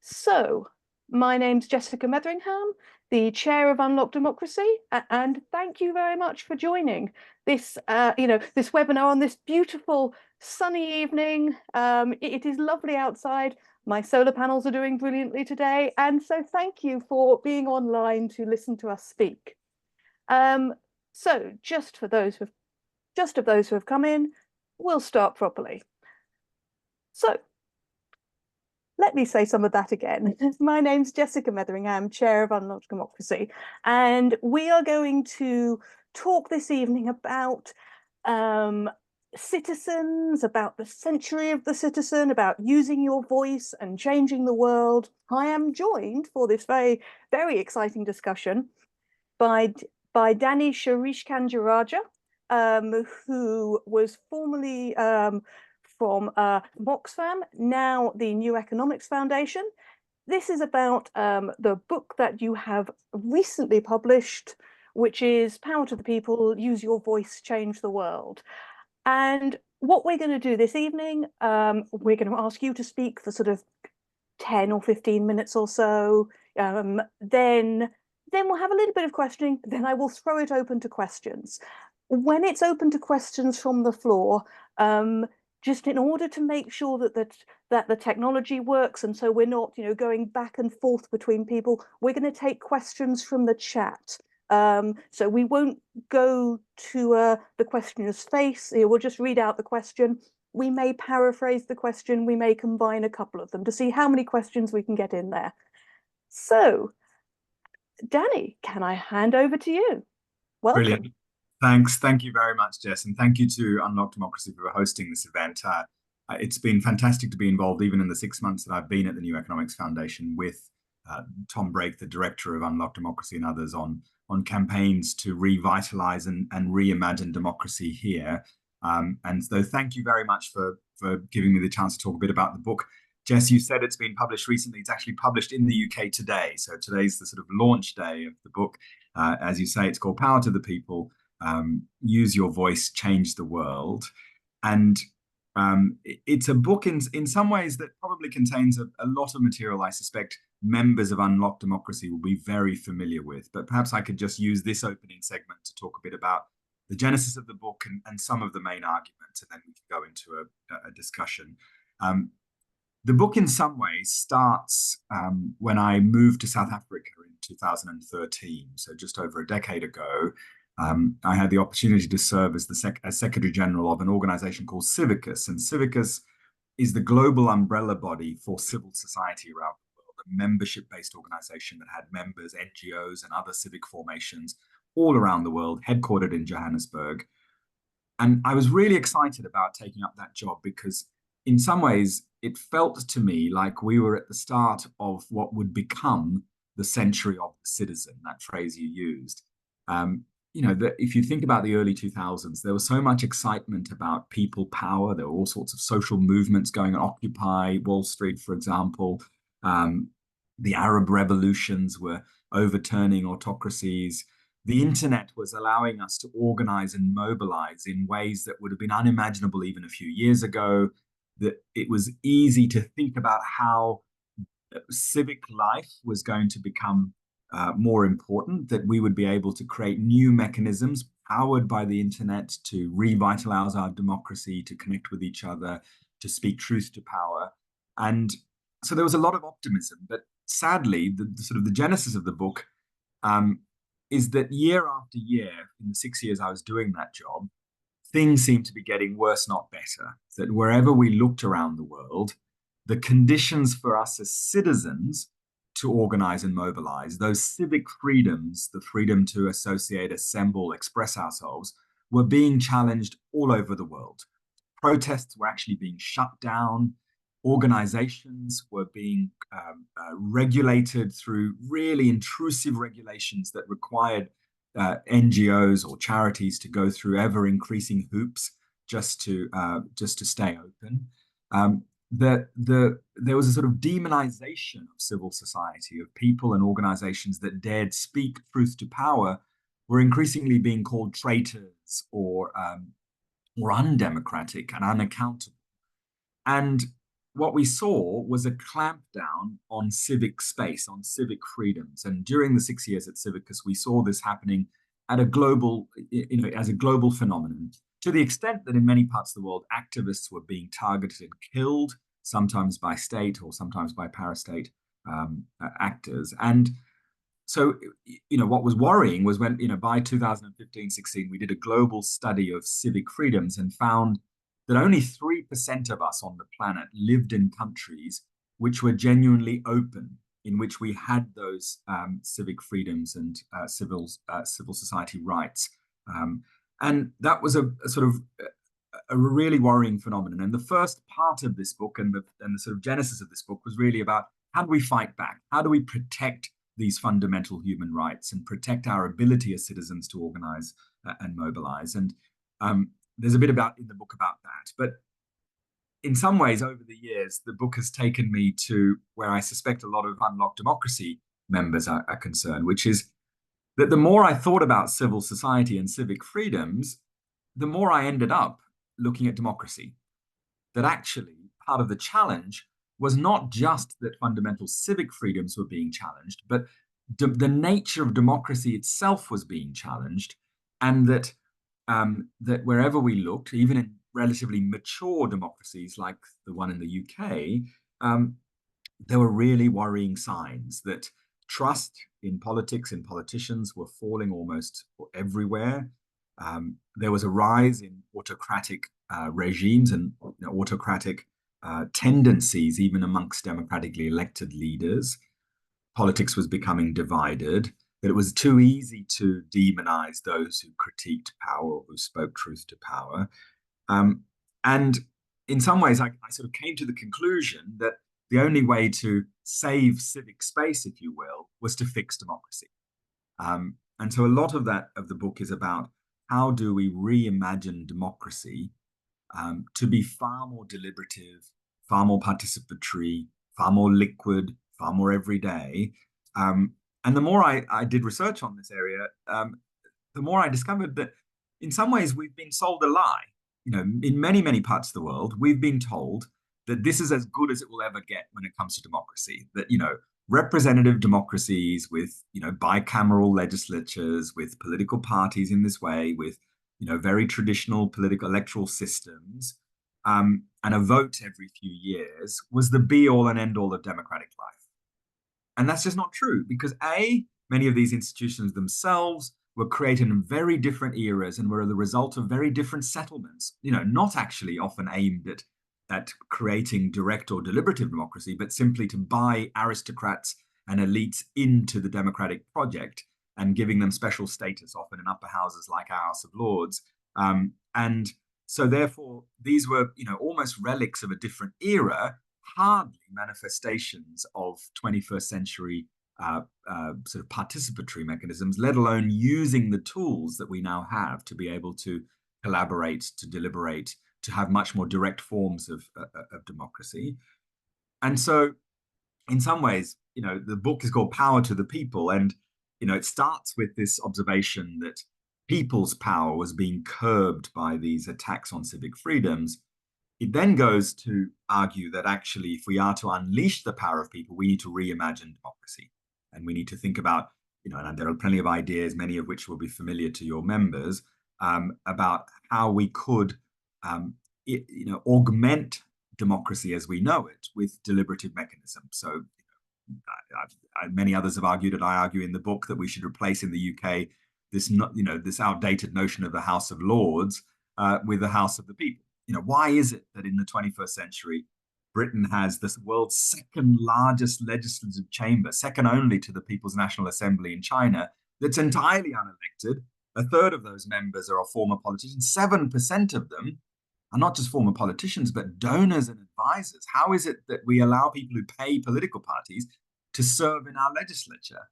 So, my name's Jessica Metheringham, the chair of Unlock Democracy, and thank you very much for joining this, this webinar on this beautiful sunny evening. It is lovely outside. My solar panels are doing brilliantly today, and so thank you for being online to listen to us speak. So, just of those who have come in, we'll start properly. So, let me say some of that again. My name's Jessica Metheringham, Chair of Unlocked Democracy, and we are going to talk this evening about citizens, about the century of the citizen, about using your voice and changing the world. I am joined for this very, very exciting discussion by Danny Sriskandarajah, who was formerly from Oxfam, now the New Economics Foundation. This is about the book that you have recently published, which is Power to the People, Use Your Voice, Change the World. And what we're going to do this evening, we're going to ask you to speak for sort of 10 or 15 minutes or so. Then we'll have a little bit of questioning. Then I will throw it open to questions. When it's open to questions from the floor, just in order to make sure that the technology works, and so we're not, going back and forth between people, we're going to take questions from the chat. So we won't go to the questioner's face. We'll just read out the question. We may paraphrase the question. We may combine a couple of them to see how many questions we can get in there. So, Danny, can I hand over to you? Welcome. Brilliant. Thanks. Thank you very much, Jess. And thank you to Unlock Democracy for hosting this event. It's been fantastic to be involved, even in the 6 months that I've been at the New Economics Foundation, with Tom Brake, the director of Unlock Democracy, and others on campaigns to revitalize and reimagine democracy here. And so thank you very much for giving me the chance to talk a bit about the book. Jess, you said it's been published recently. It's actually published in the UK today. So today's the sort of launch day of the book. As you say, it's called Power to the People, Use Your Voice, Change the World. And it's a book in some ways that probably contains a lot of material I suspect members of Unlock Democracy will be very familiar with. But perhaps I could just use this opening segment to talk a bit about the genesis of the book and some of the main arguments, and then we can go into a discussion. The book in some ways starts when I moved to South Africa in 2013, so just over a decade ago. I had the opportunity to serve as as Secretary General of an organization called Civicus, and Civicus is the global umbrella body for civil society around the world, a membership-based organization that had members, NGOs, and other civic formations all around the world, headquartered in Johannesburg. And I was really excited about taking up that job because in some ways it felt to me like we were at the start of what would become the century of the citizen, that phrase you used. If you think about the early 2000s, there was so much excitement about people power. There were all sorts of social movements going on, Occupy Wall Street, for example. The Arab revolutions were overturning autocracies. The internet was allowing us to organize and mobilize in ways that would have been unimaginable even a few years ago. That it was easy to think about how civic life was going to become more important, that we would be able to create new mechanisms powered by the internet to revitalize our democracy, to connect with each other, to speak truth to power. And so there was a lot of optimism. But sadly, the genesis of the book is that year after year, in the 6 years I was doing that job, things seemed to be getting worse, not better. That wherever we looked around the world, the conditions for us as citizens to organize and mobilize, those civic freedoms, the freedom to associate, assemble, express ourselves, were being challenged all over the world. Protests were actually being shut down. Organizations were being regulated through really intrusive regulations that required NGOs or charities to go through ever-increasing hoops just to stay open. There was a sort of demonization of civil society, of people and organizations that dared speak truth to power were increasingly being called traitors or undemocratic and unaccountable. And what we saw was a clampdown on civic space, on civic freedoms. And during the 6 years at Civicus, we saw this happening at a global, as a global phenomenon, to the extent that in many parts of the world, activists were being targeted and killed, sometimes by state or sometimes by parastate actors. And so, what was worrying was when, by 2015-16, we did a global study of civic freedoms and found that only 3% of us on the planet lived in countries which were genuinely open, in which we had those civic freedoms and civil society rights. And that was a sort of a really worrying phenomenon. And the first part of this book and the sort of genesis of this book was really about how do we fight back? How do we protect these fundamental human rights and protect our ability as citizens to organize and mobilize? And there's a bit in the book about that. But in some ways, over the years, the book has taken me to where I suspect a lot of Unlocked Democracy members are concerned, which is that the more I thought about civil society and civic freedoms, the more I ended up looking at democracy. That actually part of the challenge was not just that fundamental civic freedoms were being challenged, but the nature of democracy itself was being challenged, and that wherever we looked, even in relatively mature democracies like the one in the UK, there were really worrying signs that trust in politics and politicians were falling almost everywhere. There was a rise in autocratic regimes and autocratic tendencies, even amongst democratically elected leaders. Politics was becoming divided, that it was too easy to demonize those who critiqued power or who spoke truth to power. And in some ways, I sort of came to the conclusion that the only way to save civic space, if you will, was to fix democracy. And so a lot of the book is about how do we reimagine democracy to be far more deliberative, far more participatory, far more liquid, far more everyday. And the more I did research on this area, the more I discovered that in some ways we've been sold a lie. In many, many parts of the world, we've been told that this is as good as it will ever get when it comes to democracy. That, representative democracies with, bicameral legislatures, with political parties in this way, with, very traditional political electoral systems, and a vote every few years was the be all and end all of democratic life. And that's just not true, because many of these institutions themselves were created in very different eras and were the result of very different settlements, not actually often aimed at creating direct or deliberative democracy, but simply to buy aristocrats and elites into the democratic project and giving them special status, often in upper houses like our House of Lords. And so therefore, these were, almost relics of a different era, hardly manifestations of 21st century sort of participatory mechanisms, let alone using the tools that we now have to be able to collaborate, to deliberate, to have much more direct forms of democracy. And so in some ways, the book is called Power to the People. And, it starts with this observation that people's power was being curbed by these attacks on civic freedoms. It then goes to argue that actually, if we are to unleash the power of people, we need to reimagine democracy. And we need to think about, and there are plenty of ideas, many of which will be familiar to your members, about how we could, augment democracy as we know it with deliberative mechanisms. So many others have argued, and I argue in the book, that we should replace in the UK this outdated notion of the House of Lords with the House of the People. Why is it that in the 21st century, Britain has the world's second largest legislative chamber, second only to the People's National Assembly in China, that's entirely unelected? A third of those members are former politicians. 7% of them are not just former politicians, but donors and advisors. How is it that we allow people who pay political parties to serve in our legislature?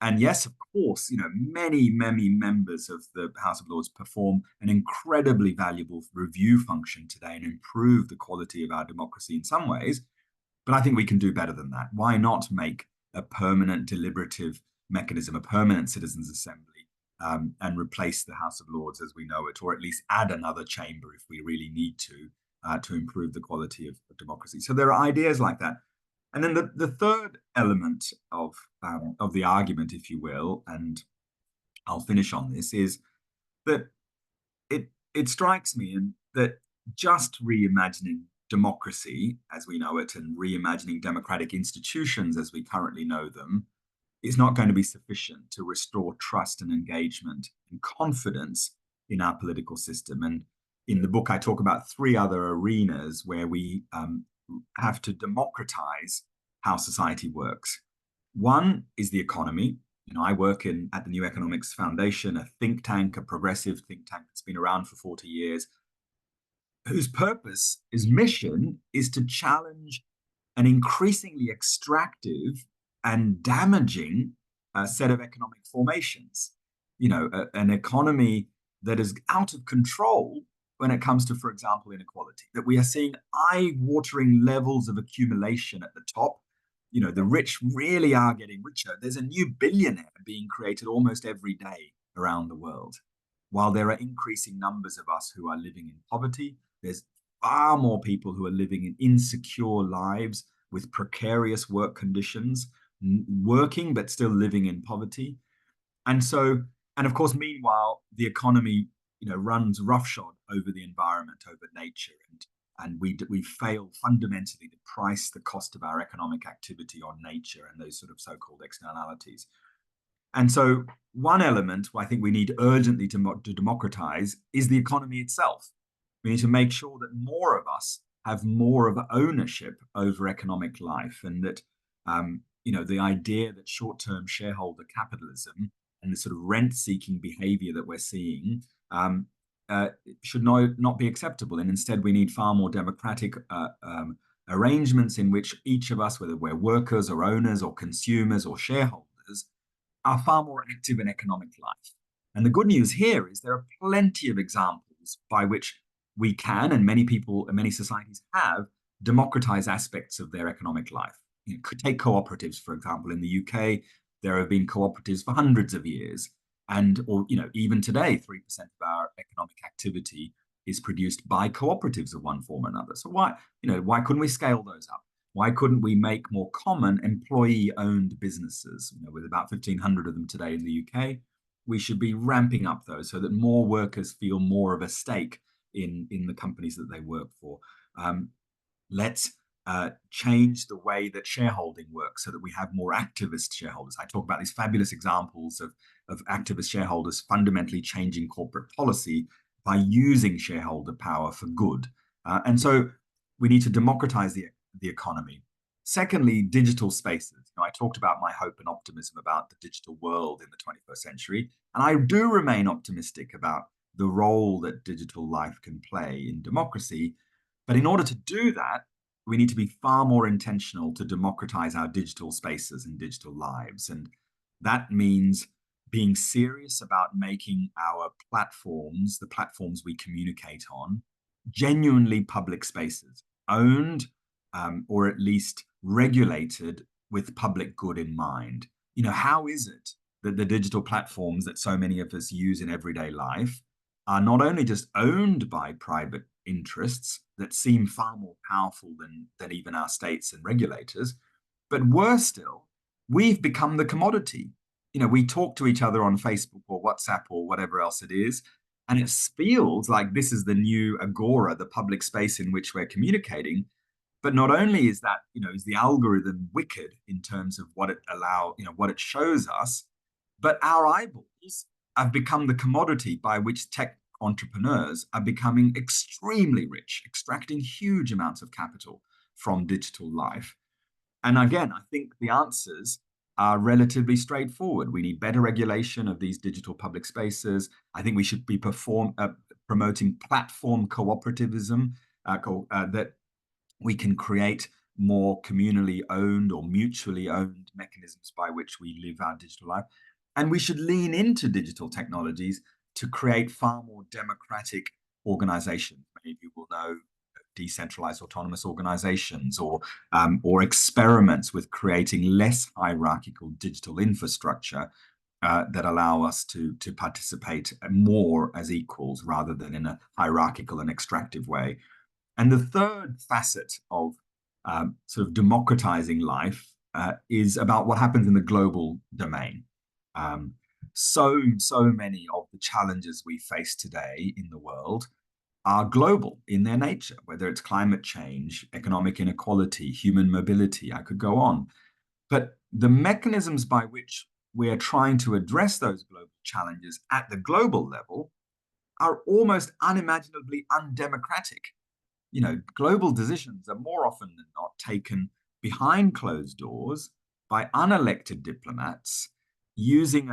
And yes, of course, many, many members of the House of Lords perform an incredibly valuable review function today and improve the quality of our democracy in some ways. But I think we can do better than that. Why not make a permanent deliberative mechanism, a permanent citizens' assembly, and replace the House of Lords as we know it, or at least add another chamber if we really need to, to improve the quality of democracy. So there are ideas like that. And then the third element of the argument, if you will, and I'll finish on this, is that it strikes me that just reimagining democracy as we know it and reimagining democratic institutions as we currently know them is not going to be sufficient to restore trust and engagement and confidence in our political system. And in the book, I talk about three other arenas where we have to democratize how society works. One is the economy. I work at the New Economics Foundation, a think tank, a progressive think tank that's been around for 40 years, whose purpose, his mission, is to challenge an increasingly extractive and damaging set of economic formations. An economy that is out of control when it comes to, for example, inequality, that we are seeing eye-watering levels of accumulation at the top. The rich really are getting richer. There's a new billionaire being created almost every day around the world. While there are increasing numbers of us who are living in poverty, there's far more people who are living in insecure lives with precarious work conditions, working but still living in poverty. And of course, meanwhile, the economy, runs roughshod over the environment, over nature, and we fail fundamentally to price the cost of our economic activity on nature and those sort of so-called externalities. And so one element I think we need urgently to democratize is the economy itself. We need to make sure that more of us have more of ownership over economic life, and that the idea that short-term shareholder capitalism and the sort of rent-seeking behavior that we're seeing should not be acceptable. And instead, we need far more democratic arrangements in which each of us, whether we're workers or owners or consumers or shareholders, are far more active in economic life. And the good news here is there are plenty of examples by which we can, and many people and many societies have, democratized aspects of their economic life. Take cooperatives, for example. In the UK, there have been cooperatives for hundreds of years. Or even today, 3% of our economic activity is produced by cooperatives of one form or another. So why couldn't we scale those up? Why couldn't we make more common employee-owned businesses? With about 1,500 of them today in the UK, we should be ramping up those so that more workers feel more of a stake in the companies that they work for. Let's change the way that shareholding works so that we have more activist shareholders. I talk about these fabulous examples of activist shareholders fundamentally changing corporate policy by using shareholder power for good. And so we need to democratize the economy. Secondly, digital spaces. I talked about my hope and optimism about the digital world in the 21st century, and I do remain optimistic about the role that digital life can play in democracy. But in order to do that, we need to be far more intentional to democratize our digital spaces and digital lives. And that means being serious about making our platforms, the platforms we communicate on, genuinely public spaces, owned or at least regulated with public good in mind. How is it that the digital platforms that so many of us use in everyday life are not only just owned by private interests that seem far more powerful than even our states and regulators, but worse still, we've become the commodity. We talk to each other on Facebook or WhatsApp or whatever else it is, and it feels like this is the new agora, the public space in which we're communicating. But not only is that, is the algorithm wicked in terms of what it shows us, but our eyeballs have become the commodity by which tech entrepreneurs are becoming extremely rich, extracting huge amounts of capital from digital life. And again, I think the answers are relatively straightforward. We need better regulation of these digital public spaces. I think we should be promoting platform cooperativism, that we can create more communally owned or mutually owned mechanisms by which we live our digital life. And we should lean into digital technologies to create far more democratic organizations. Many of you will know decentralized autonomous organizations or experiments with creating less hierarchical digital infrastructure that allow us to participate more as equals rather than in a hierarchical and extractive way. And the third facet of sort of democratizing life is about what happens in the global domain. So many of the challenges we face today in the world are global in their nature, whether it's climate change, economic inequality, human mobility, I could go on. But the mechanisms by which we are trying to address those global challenges at the global level are almost unimaginably undemocratic. Global decisions are more often than not taken behind closed doors by unelected diplomats using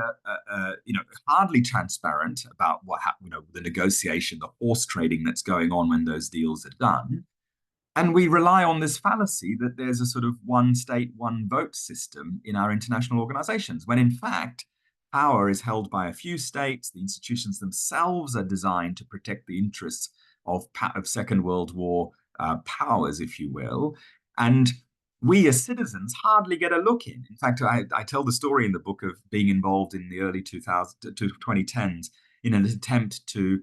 hardly transparent about what happened, the negotiation, the horse trading that's going on when those deals are done. And we rely on this fallacy that there's a sort of one state, one vote system in our international organizations, when in fact, power is held by a few states. The institutions themselves are designed to protect the interests of Second World War powers, if you will. And we as citizens hardly get a look in. In fact, I tell the story in the book of being involved in the early 2010s in an attempt to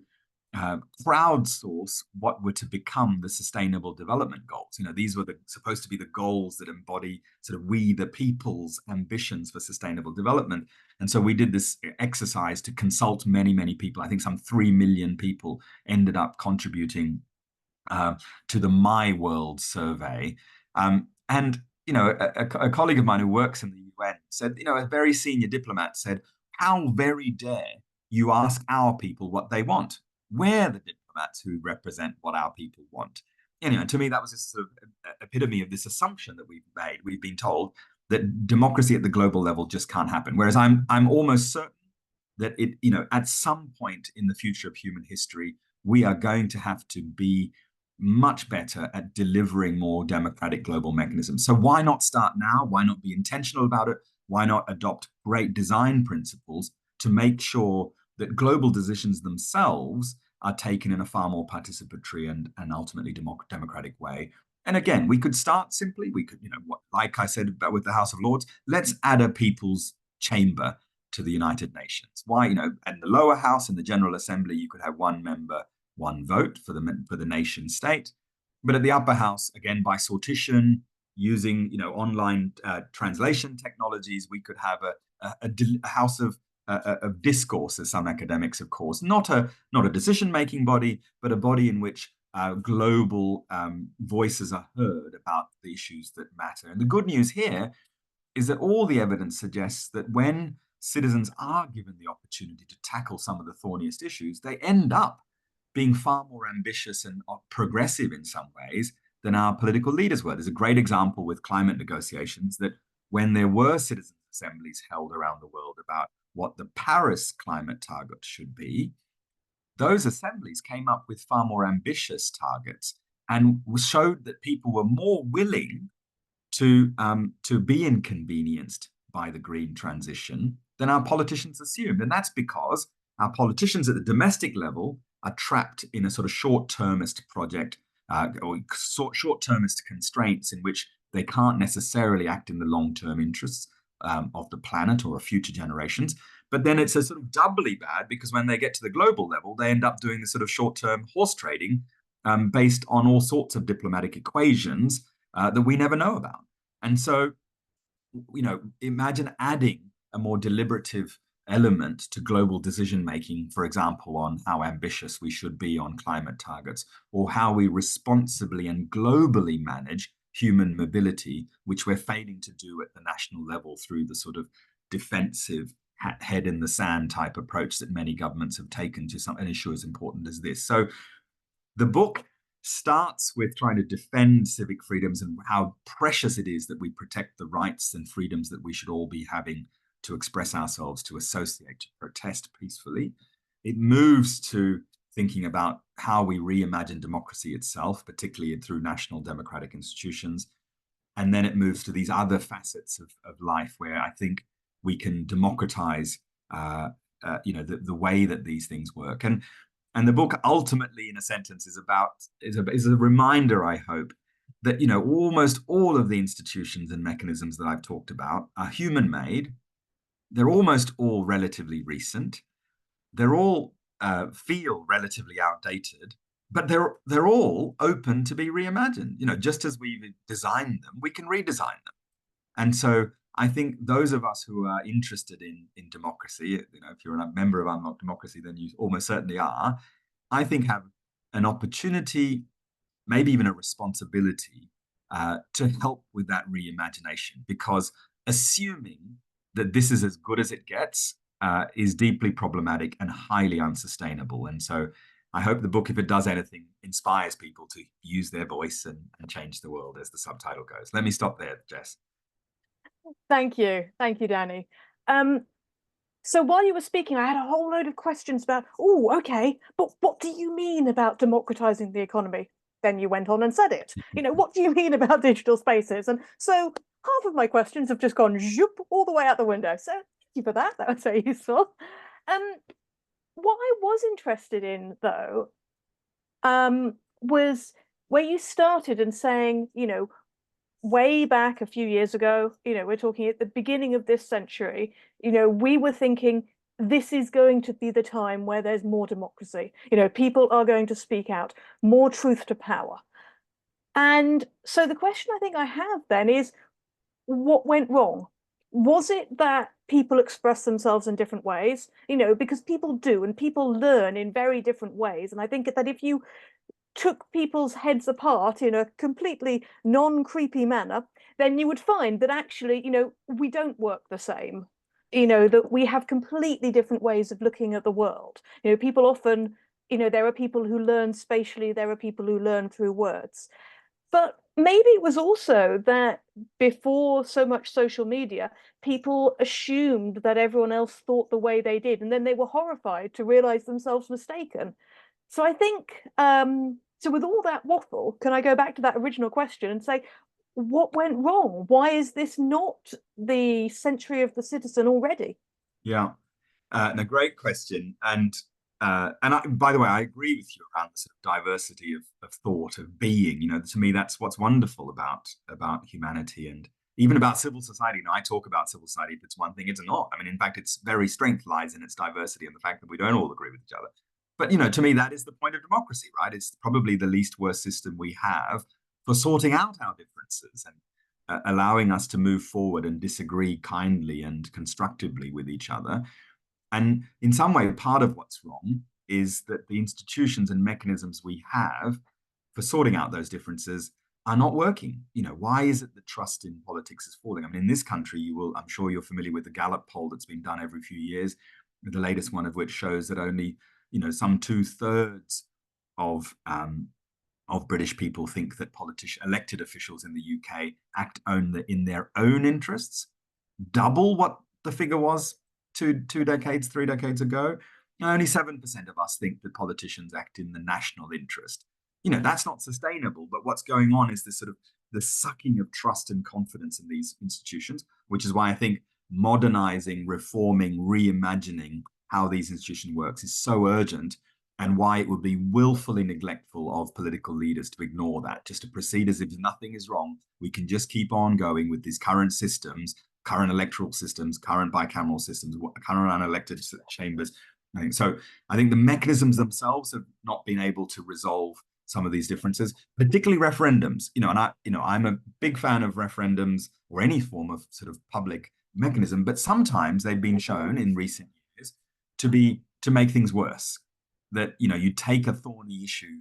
crowdsource what were to become the Sustainable Development Goals. These were supposed to be the goals that embody sort of we the people's ambitions for sustainable development. And so we did this exercise to consult many, many people. I think some 3 million people ended up contributing to the My World survey. And a colleague of mine who works in the UN said, a very senior diplomat said, "How very dare you ask our people what they want? We're the diplomats who represent what our people want." And to me, that was a sort of epitome of this assumption that we've made. We've been told that democracy at the global level just can't happen. Whereas I'm almost certain that at some point in the future of human history, we are going to have to be much better at delivering more democratic global mechanisms. So why not start now? Why not be intentional about it? Why not adopt great design principles to make sure that global decisions themselves are taken in a far more participatory and ultimately democratic way? And again, we could start simply. We could, like I said with the House of Lords, let's add a people's chamber to the United Nations. Why, in the lower house, in the General Assembly, you could have one member, one vote for the nation state. But at the upper house, again, by sortition, using online translation technologies, we could have a house of discourse, as some academics have called, not a decision-making body, but a body in which global voices are heard about the issues that matter. And the good news here is that all the evidence suggests that when citizens are given the opportunity to tackle some of the thorniest issues, they end up being far more ambitious and progressive in some ways than our political leaders were. There's a great example with climate negotiations that when there were citizens' assemblies held around the world about what the Paris climate target should be, those assemblies came up with far more ambitious targets and showed that people were more willing to be inconvenienced by the green transition than our politicians assumed. And that's because our politicians at the domestic level are trapped in a sort of short-termist project or short-termist constraints in which they can't necessarily act in the long-term interests of the planet or of future generations. But then it's a sort of doubly bad because when they get to the global level, they end up doing this sort of short-term horse trading based on all sorts of diplomatic equations that we never know about. And so, imagine adding a more deliberative element to global decision-making, for example, on how ambitious we should be on climate targets, or how we responsibly and globally manage human mobility, which we're failing to do at the national level through the sort of defensive head in the sand type approach that many governments have taken to an issue as important as this. So the book starts with trying to defend civic freedoms and how precious it is that we protect the rights and freedoms that we should all be having to express ourselves, to associate, to protest peacefully. It moves to thinking about how we reimagine democracy itself, particularly through national democratic institutions. And then it moves to these other facets of life where I think we can democratize the way that these things work. And the book ultimately, in a sentence, is a reminder, I hope, that almost all of the institutions and mechanisms that I've talked about are human-made. They're almost all relatively recent. They're all feel relatively outdated, but they're all open to be reimagined. Just as we've designed them, we can redesign them. And so I think those of us who are interested in democracy, if you're a member of Unlocked Democracy, then you almost certainly are, I think have an opportunity, maybe even a responsibility, to help with that reimagination, because assuming that this is as good as it gets is deeply problematic and highly unsustainable. And so I hope the book, if it does anything, inspires people to use their voice and change the world, as the subtitle goes. Let me stop there, Jess. Thank you, Danny. So while you were speaking, I had a whole load of questions about, oh, okay, but what do you mean about democratizing the economy? Then you went on and said it. What do you mean about digital spaces? And so half of my questions have just gone zoop all the way out the window. So thank you for that. That was very useful. What I was interested in, though, was where you started and saying, way back a few years ago, we're talking at the beginning of this century, we were thinking this is going to be the time where there's more democracy. People are going to speak out, more truth to power. And so the question I think I have then is, what went wrong? Was it that people express themselves in different ways? Because people do, and people learn in very different ways. And I think that if you took people's heads apart in a completely non-creepy manner, then you would find that actually, we don't work the same. That we have completely different ways of looking at the world. People often, there are people who learn spatially, there are people who learn through words. But maybe it was also that before so much social media, people assumed that everyone else thought the way they did, and then they were horrified to realize themselves mistaken. So I think, so with all that waffle, can I go back to that original question and say, what went wrong? Why is this not the century of the citizen already? Yeah, a great question. And by the way, I agree with you around the sort of diversity of thought, of being. To me, that's what's wonderful about humanity and even about civil society. I talk about civil society. If it's one thing, it's not. I mean, in fact, its very strength lies in its diversity and the fact that we don't all agree with each other. But, to me, that is the point of democracy, right? It's probably the least worst system we have for sorting out our differences and allowing us to move forward and disagree kindly and constructively with each other. And in some way, part of what's wrong is that the institutions and mechanisms we have for sorting out those differences are not working. Why is it that trust in politics is falling? I mean, in this country, I'm sure you're familiar with the Gallup poll that's been done every few years, the latest one of which shows that only some 2/3 of British people think that elected officials in the UK act in their own interests, double what the figure was two decades, 3 decades ago. Only 7% of us think that politicians act in the national interest. That's not sustainable. But what's going on is this sort of the sucking of trust and confidence in these institutions, which is why I think modernizing, reforming, reimagining how these institutions works is so urgent, and why it would be willfully neglectful of political leaders to ignore that, just to proceed as if nothing is wrong. We can just keep on going with these current systems, current electoral systems, current bicameral systems, current unelected chambers. I think the mechanisms themselves have not been able to resolve some of these differences, particularly referendums. I'm a big fan of referendums or any form of sort of public mechanism, but sometimes they've been shown in recent years to make things worse. That you take a thorny issue,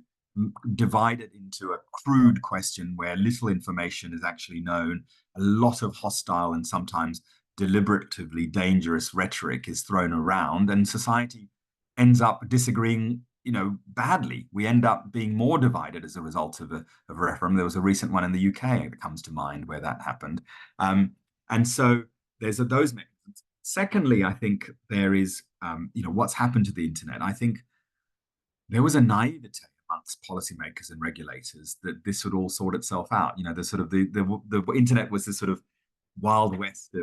divide it into a crude question where little information is actually known, a lot of hostile and sometimes deliberatively dangerous rhetoric is thrown around, and society ends up disagreeing badly. We end up being more divided as a result of a referendum. There was a recent one in the UK that comes to mind where that happened. And so there's those mechanisms. Secondly, I think there is what's happened to the internet. I think there was a naivete amongst policymakers and regulators that this would all sort itself out. The internet was the sort of wild west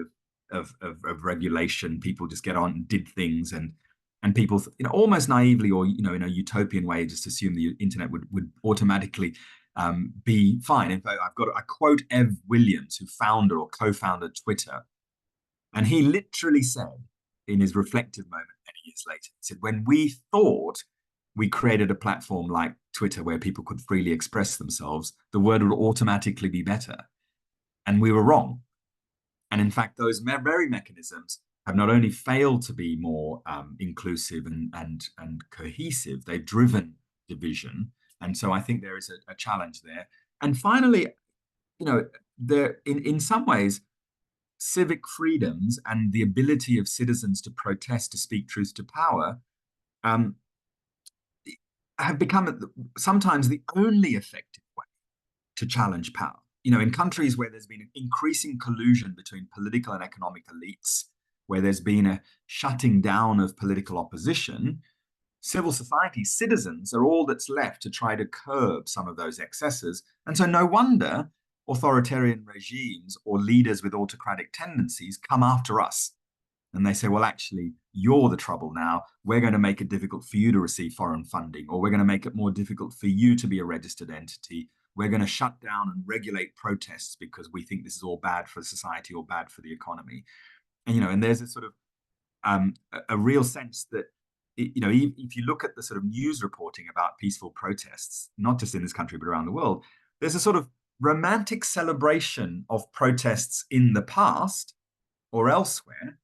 of regulation. People just get on and did things, and people almost naively or in a utopian way just assume the internet would automatically be fine. In fact, I quote Ev Williams, who founded or co-founded Twitter, and he literally said in his reflective moment many years later, he said, when we thought we created a platform like Twitter where people could freely express themselves, the world would automatically be better. And we were wrong. And in fact, those very mechanisms have not only failed to be more inclusive and cohesive, they've driven division. And so I think there is a challenge there. And finally, in some ways, civic freedoms and the ability of citizens to protest, to speak truth to power, have become sometimes the only effective way to challenge power. In countries where there's been an increasing collusion between political and economic elites, where there's been a shutting down of political opposition, civil society, citizens are all that's left to try to curb some of those excesses. And so no wonder authoritarian regimes or leaders with autocratic tendencies come after us. And they say, well, actually, you're the trouble now. We're going to make it difficult for you to receive foreign funding, or we're going to make it more difficult for you to be a registered entity. We're going to shut down and regulate protests because we think this is all bad for society or bad for the economy. And there's a sort of a real sense that, if you look at the sort of news reporting about peaceful protests, not just in this country, but around the world, there's a sort of romantic celebration of protests in the past or elsewhere,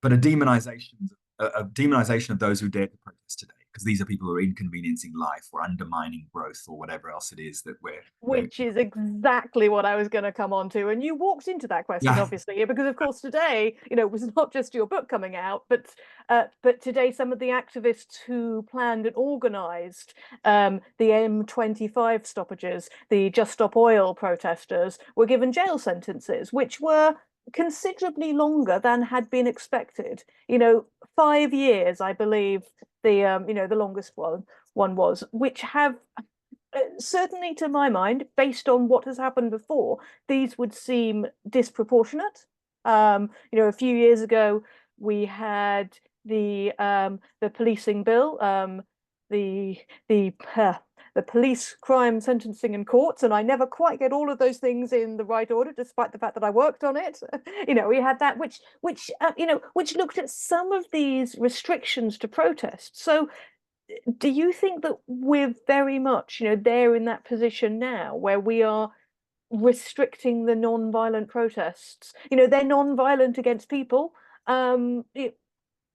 but a demonization of those who dare to protest today, because these are people who are inconveniencing life or undermining growth or whatever else it is that Which is exactly what I was going to come on to. And you walked into that question, obviously, because, of course, today, it was not just your book coming out, but today some of the activists who planned and organized the M25 stoppages, the Just Stop Oil protesters, were given jail sentences, which were considerably longer than had been expected. 5 years, I believe, the longest one was, which have certainly, to my mind, based on what has happened before, these would seem disproportionate. A few years ago we had the policing bill, the police crime sentencing in courts, and I never quite get all of those things in the right order, despite the fact that I worked on it. We had that, which looked at some of these restrictions to protest. So, do you think that we're very much, there in that position now, where we are restricting the non-violent protests? They're non-violent against people.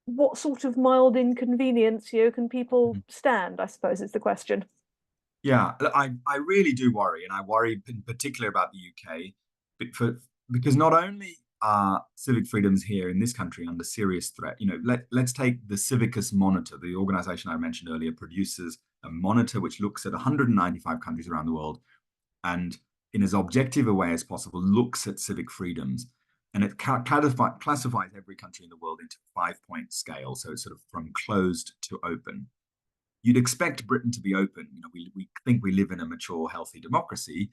What sort of mild inconvenience, can people stand, I suppose, is the question. Yeah, I really do worry, and I worry in particular about the UK, because not only are civic freedoms here in this country under serious threat. Let's take the Civicus Monitor, the organization I mentioned earlier, produces a monitor which looks at 195 countries around the world, and in as objective a way as possible, looks at civic freedoms. And it classifies every country in the world into a 5-point scale. So it's sort of from closed to open. You'd expect Britain to be open. We think we live in a mature, healthy democracy.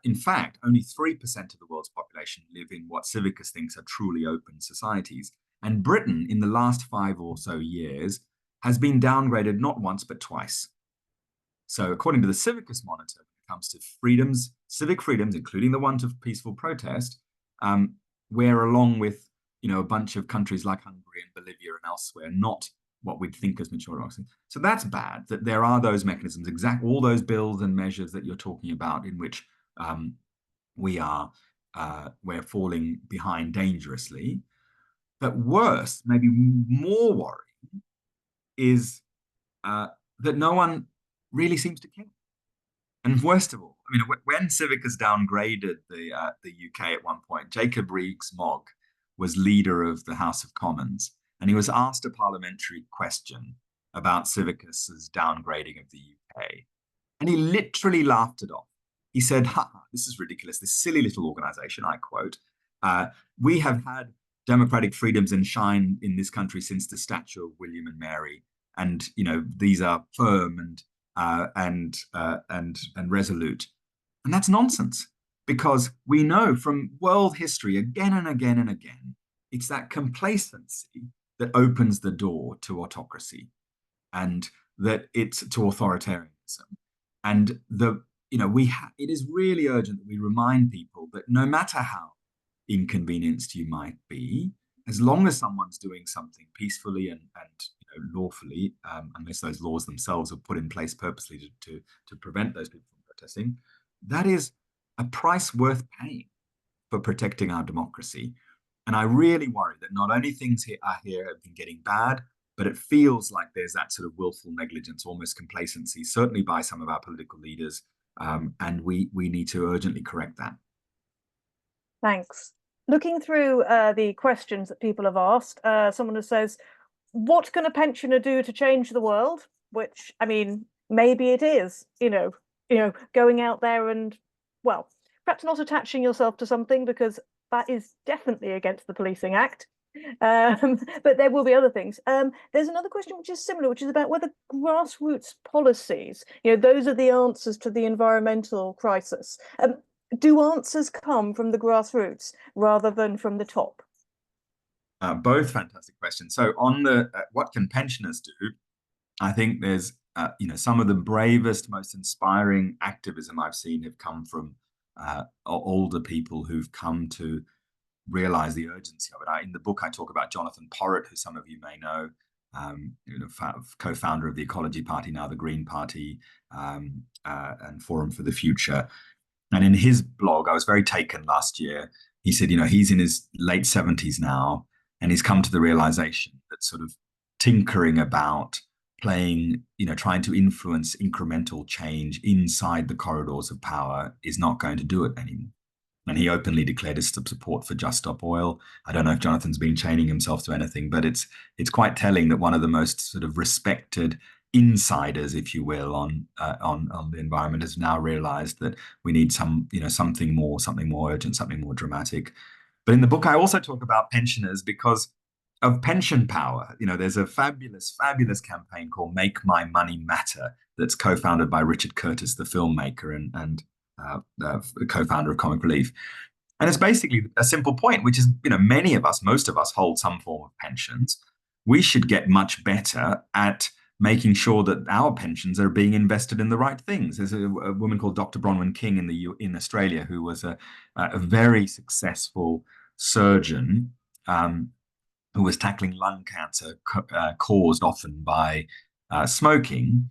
In fact, only 3% of the world's population live in what Civicus thinks are truly open societies. And Britain, in the last 5 or so years, has been downgraded not once, but twice. So according to the Civicus Monitor, when it comes to freedoms, civic freedoms, including the one to peaceful protest, we're along with a bunch of countries like Hungary and Bolivia and elsewhere, not what we'd think as mature democracy. So that's bad, that there are those mechanisms, all those bills and measures that you're talking about, in which we're falling behind dangerously. But worse, maybe more worrying, is that no one really seems to care. And worst of all, when Civicus downgraded the UK at one point, Jacob Rees-Mogg was leader of the House of Commons, and he was asked a parliamentary question about Civicus's downgrading of the UK, and he literally laughed it off. He said, this is ridiculous, this silly little organization, I quote, we have had democratic freedoms enshrined in this country since the statue of William and Mary, and these are firm and resolute. And that's nonsense, because we know from world history again and again and again, it's that complacency that opens the door to autocracy, and that it's to authoritarianism. And it is really urgent that we remind people that no matter how inconvenienced you might be, as long as someone's doing something peacefully and lawfully, unless those laws themselves are put in place purposely to prevent those people from protesting, that is a price worth paying for protecting our democracy. And I really worry that not only things here have been getting bad, but it feels like there's that sort of willful negligence, almost complacency, certainly by some of our political leaders. And we need to urgently correct that. Thanks. Looking through the questions that people have asked, someone who says, what can a pensioner do to change the world? Which, I mean, maybe it is, going out there and, well, perhaps not attaching yourself to something, because that is definitely against the Policing Act. But there will be other things. There's another question which is similar, which is about whether grassroots policies, those are the answers to the environmental crisis. Do answers come from the grassroots rather than from the top? Both fantastic questions. So on the what can pensioners do? I think there's some of the bravest, most inspiring activism I've seen have come from older people who've come to realize the urgency of it. In the book, I talk about Jonathan Porritt, who some of you may know, co-founder of the Ecology Party, now the Green Party, and Forum for the Future. And in his blog, I was very taken last year. He said, he's in his late 70s now, and he's come to the realization that sort of tinkering about playing, trying to influence incremental change inside the corridors of power is not going to do it anymore. And he openly declared his support for Just Stop Oil. I don't know if Jonathan's been chaining himself to anything, but it's quite telling that one of the most sort of respected insiders, if you will, on the environment has now realized that we need something more urgent, something more dramatic. But in the book, I also talk about pensioners because of pension power. There's a fabulous campaign called Make My Money Matter that's co-founded by Richard Curtis, the filmmaker and co-founder of Comic Relief. And it's basically a simple point, which is, most of us hold some form of pensions. We should get much better at making sure that our pensions are being invested in the right things. There's a woman called Dr. Bronwyn King in Australia who was a very successful surgeon who was tackling lung cancer caused often by smoking.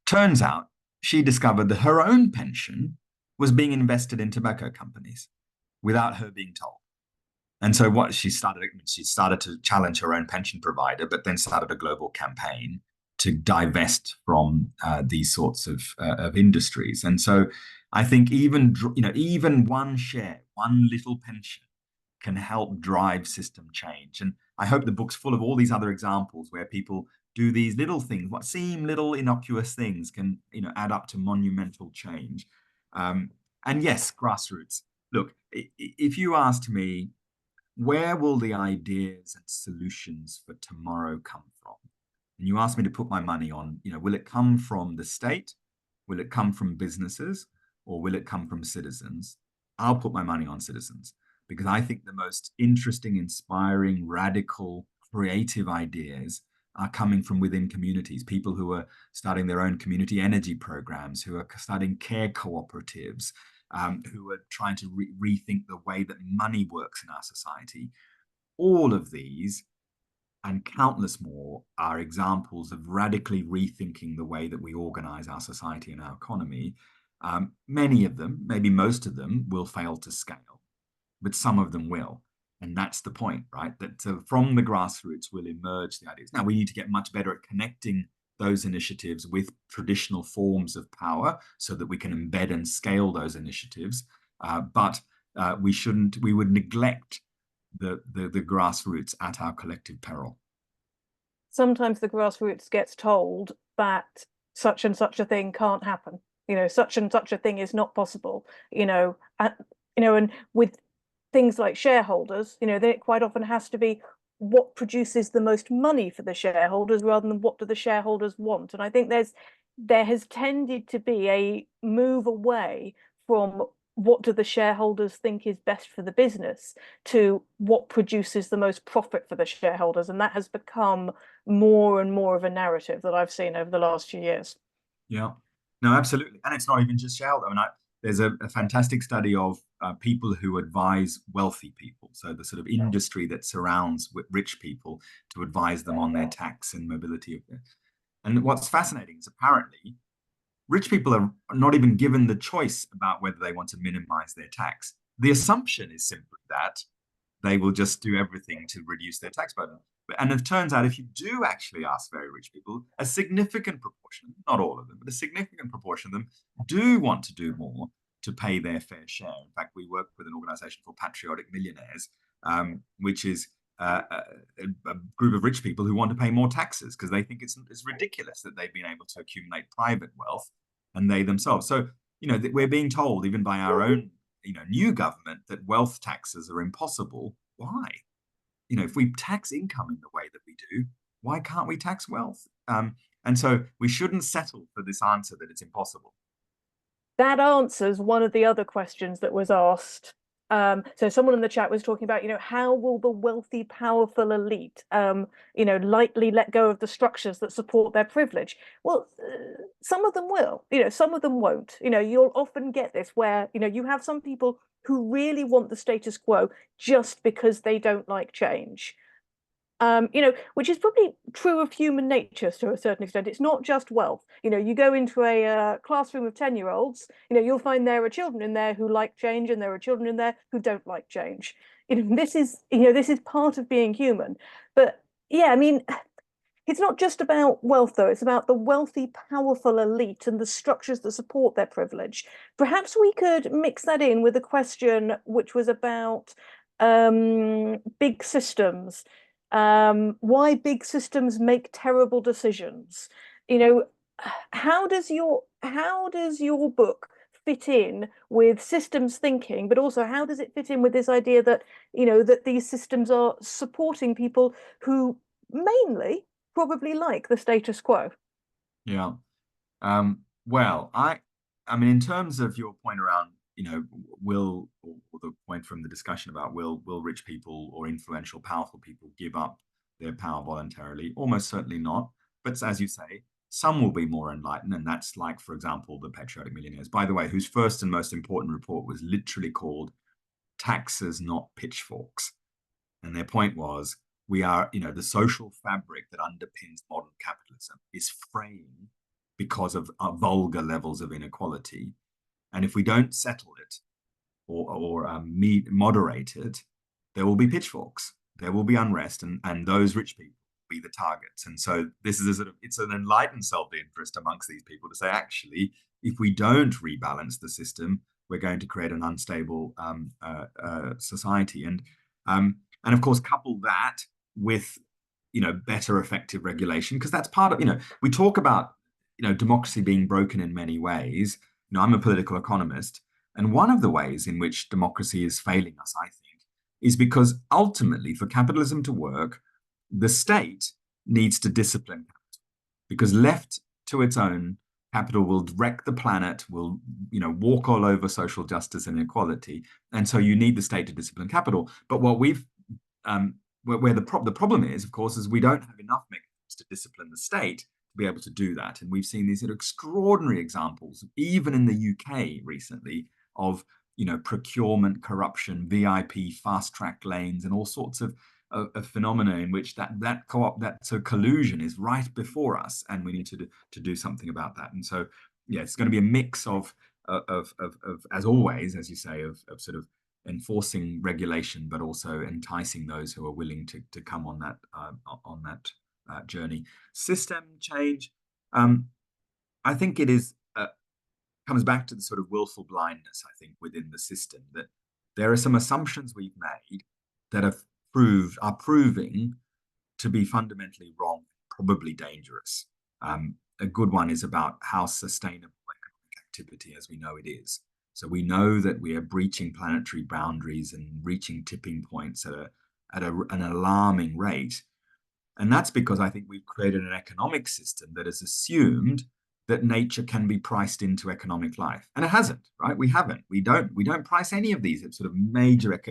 Turns out she discovered that her own pension was being invested in tobacco companies without her being told. And so what she started to challenge her own pension provider, but then started a global campaign to divest from these sorts of industries. And so I think even one share, one little pension can help drive system change. And I hope the book's full of all these other examples where people do these little things, what seem little innocuous things can add up to monumental change. And yes, grassroots. Look, if you asked me, where will the ideas and solutions for tomorrow come from? And you asked me to put my money on, will it come from the state? Will it come from businesses? Or will it come from citizens? I'll put my money on citizens, because I think the most interesting, inspiring, radical, creative ideas are coming from within communities, people who are starting their own community energy programs, who are starting care cooperatives, who are trying to rethink the way that money works in our society. All of these and countless more are examples of radically rethinking the way that we organize our society and our economy. Many of them, maybe most of them, will fail to scale, but some of them will. And that's the point, right? That from the grassroots will emerge the ideas. Now, we need to get much better at connecting those initiatives with traditional forms of power so that we can embed and scale those initiatives. But we would neglect the grassroots at our collective peril. Sometimes the grassroots gets told that such and such a thing can't happen. Such and such a thing is not possible. And with things like shareholders, then it quite often has to be what produces the most money for the shareholders rather than what do the shareholders want. And I think there has tended to be a move away from what do the shareholders think is best for the business to what produces the most profit for the shareholders. And that has become more and more of a narrative that I've seen over the last few years. Yeah, no, absolutely. And it's not even just shareholders. I mean, there's a fantastic study of people who advise wealthy people, so the sort of industry that surrounds rich people, to advise them on their tax and mobility of it. And what's fascinating is apparently rich people are not even given the choice about whether they want to minimize their tax. The assumption is simply that they will just do everything to reduce their tax burden. And it turns out if you do actually ask very rich people, a significant proportion, not all of them, but a significant proportion of them do want to do more to pay their fair share. In fact, we work with an organization called Patriotic Millionaires, which is a group of rich people who want to pay more taxes because they think it's ridiculous that they've been able to accumulate private wealth and they themselves. So, we're being told even by our own new government that wealth taxes are impossible. Why? If we tax income in the way that we do, why can't we tax wealth? And so we shouldn't settle for this answer that it's impossible. That answers one of the other questions that was asked. So someone in the chat was talking about, how will the wealthy, powerful elite, lightly let go of the structures that support their privilege? Well, some of them will, some of them won't. You'll often get this where, you have some people who really want the status quo just because they don't like change. Which is probably true of human nature to a certain extent. It's not just wealth. You go into a classroom of 10-year-olds, you'll find there are children in there who like change and there are children in there who don't like change. This is part of being human. But yeah, I mean, it's not just about wealth, though. It's about the wealthy, powerful elite and the structures that support their privilege. Perhaps we could mix that in with a question which was about big systems. Why big systems make terrible decisions. How does your book fit in with systems thinking, but also how does it fit in with this idea that that these systems are supporting people who mainly probably like the status quo? Yeah. Well, I mean, in terms of your point around, will, or the point from the discussion about will rich people or influential, powerful people give up their power voluntarily? Almost certainly not. But as you say, some will be more enlightened. And that's like, for example, the Patriotic Millionaires, by the way, whose first and most important report was literally called Taxes, Not Pitchforks. And their point was, we are, the social fabric that underpins modern capitalism is framed because of vulgar levels of inequality. And if we don't settle it or moderate it, there will be pitchforks, there will be unrest, and those rich people will be the targets. And so this is it's an enlightened self-interest amongst these people to say, actually, if we don't rebalance the system, we're going to create an unstable society. And of course, couple that with better effective regulation, because that's part of, we talk about democracy being broken in many ways. I'm a political economist, and one of the ways in which democracy is failing us, I think, is because ultimately for capitalism to work, the state needs to discipline capital, because left to its own, capital will wreck the planet, will walk all over social justice and inequality, and so you need the state to discipline capital. But what we've where the problem is, of course, is we don't have enough mechanisms to discipline the state to be able to do that. And we've seen these extraordinary examples, even in the UK recently, of procurement corruption, VIP fast track lanes, and all sorts of phenomena in which that collusion is right before us, and we need to do something about that. And so, yeah, it's going to be a mix of as always, as you say, of sort of enforcing regulation, but also enticing those who are willing to come on that journey. System change, I think it is comes back to the sort of willful blindness, I think, within the system, that there are some assumptions we've made that are proving to be fundamentally wrong, probably dangerous. A good one is about how sustainable economic activity as we know it is. So we know that we are breaching planetary boundaries and reaching tipping points at an alarming rate. And that's because I think we've created an economic system that has assumed that nature can be priced into economic life. And it hasn't, right? We haven't. We don't price any of these sort of major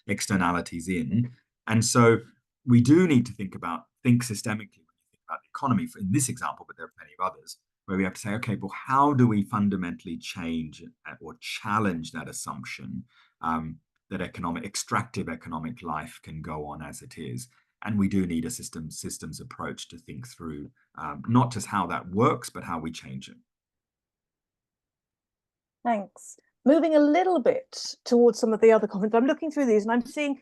externalities in. And so we do need to think systemically when you think about the economy, in this example, but there are plenty of others, where we have to say, okay, well, how do we fundamentally change or challenge that assumption that extractive economic life can go on as it is? And we do need a systems approach to think through not just how that works, but how we change it. Thanks. Moving a little bit towards some of the other comments, I'm looking through these and I'm seeing